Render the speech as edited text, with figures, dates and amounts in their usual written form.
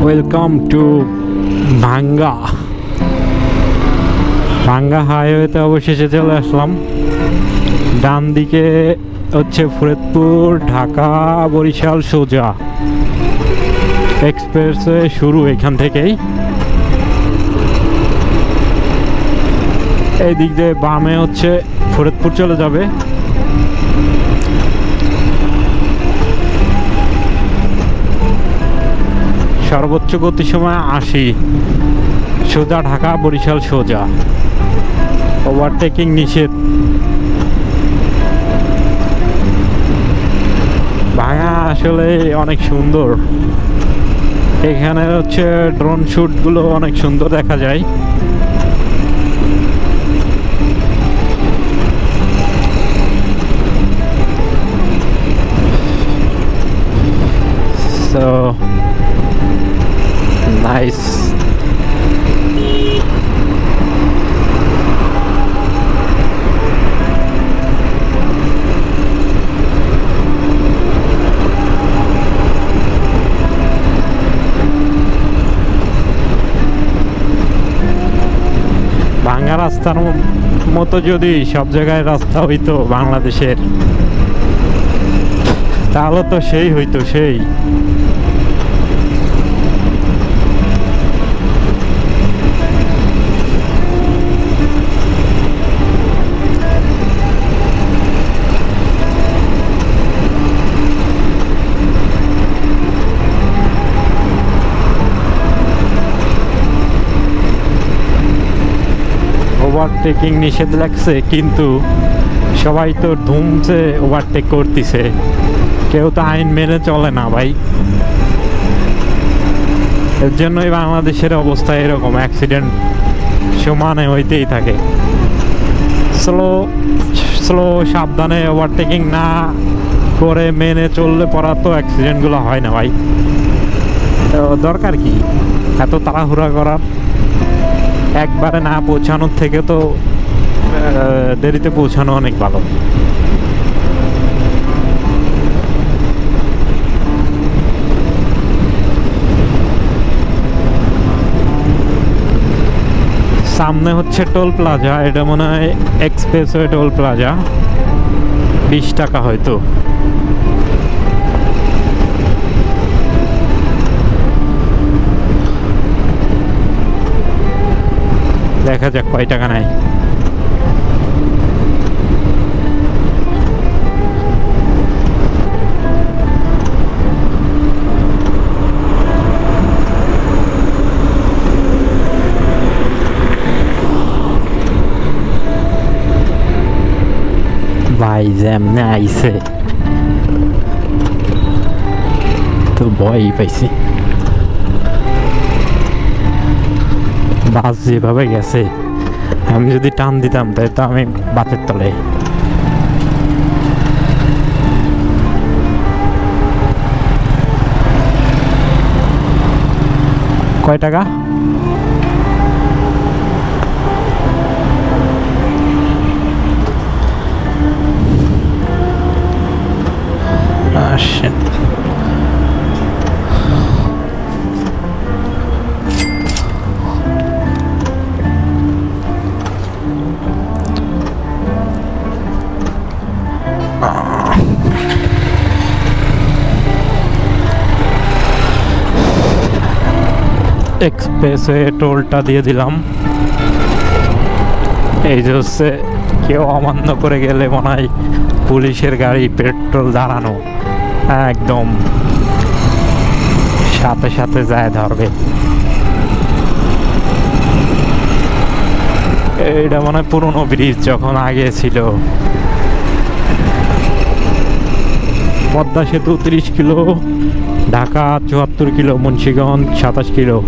Welcome to ভাঙ্গা হাইওয়েতে অবশেষে চলে আসলাম। ডান দিকে হচ্ছে ফরিদপুর, ঢাকা, বরিশাল সোজা এক্সপ্রেসওয়ে শুরু এখান থেকেই। এই দিক দিয়ে বামে হচ্ছে ফরিদপুর চলে যাবে। সর্বোচ্চ গতি সময় 80, সোজা ঢাকা বরিশাল সোজা, ওভারটেকিং নিষেধ। ভাঙা আসলে অনেক সুন্দর, এখানে হচ্ছে ড্রোন শুটগুলো অনেক সুন্দর দেখা যায়। So nice. ভাঙ্গা রাস্তার মতো যদি সব জায়গায় রাস্তা হইতো বাংলাদেশের, তাহলে তো সেই হইতো সেই। ওভারটেকিং নিষেধ লাগছে, কিন্তু সবাই তো ধুমছে ওভারটেক করতেছে, কেউ তো আইন মেনে চলে না ভাই। এর জন্যই বাংলাদেশের অবস্থা এরকম, অ্যাক্সিডেন্ট সমানে হইতেই থাকে। স্লো সাবধানে ওভারটেকিং না করে মেনে চললে পড়া তো অ্যাক্সিডেন্টগুলো হয় না ভাই। তো দরকার কি এত তাড়াহুড়া করার? একবারে না পৌঁছানোর থেকে তো দেরিতে পৌঁছানো অনেক ভালো। সামনে হচ্ছে টোল প্লাজা, এটা মনে হয় এক্সপ্রেসওয়ে টোল প্লাজা, 20 টাকা হয়তো। দেখা যাক কয় টাকা নেয়। ভাই যেমনে আইছে তো ভয়ই পাইছি। বাস যেভাবে গেছে, আমি যদি টান দিতাম তাই তো আমি বাতের তলে। কয় টাকা? এক্সপ্রেসওয়ে টোলটা দিয়ে দিলাম। এই যে হচ্ছে কেউ অমান্য করে গেলে মনে হয় পুলিশের গাড়ি পেট্রোল দাঁড়ানো, একদম সাথে সাথে যায় ধরবে। এইটা মনে হয় পুরনো ব্রিজ, যখন আগে ছিল। পদ্মা সেতু 30 kilo, Dhaka 74 kilo, Munshiganj 27 kilo.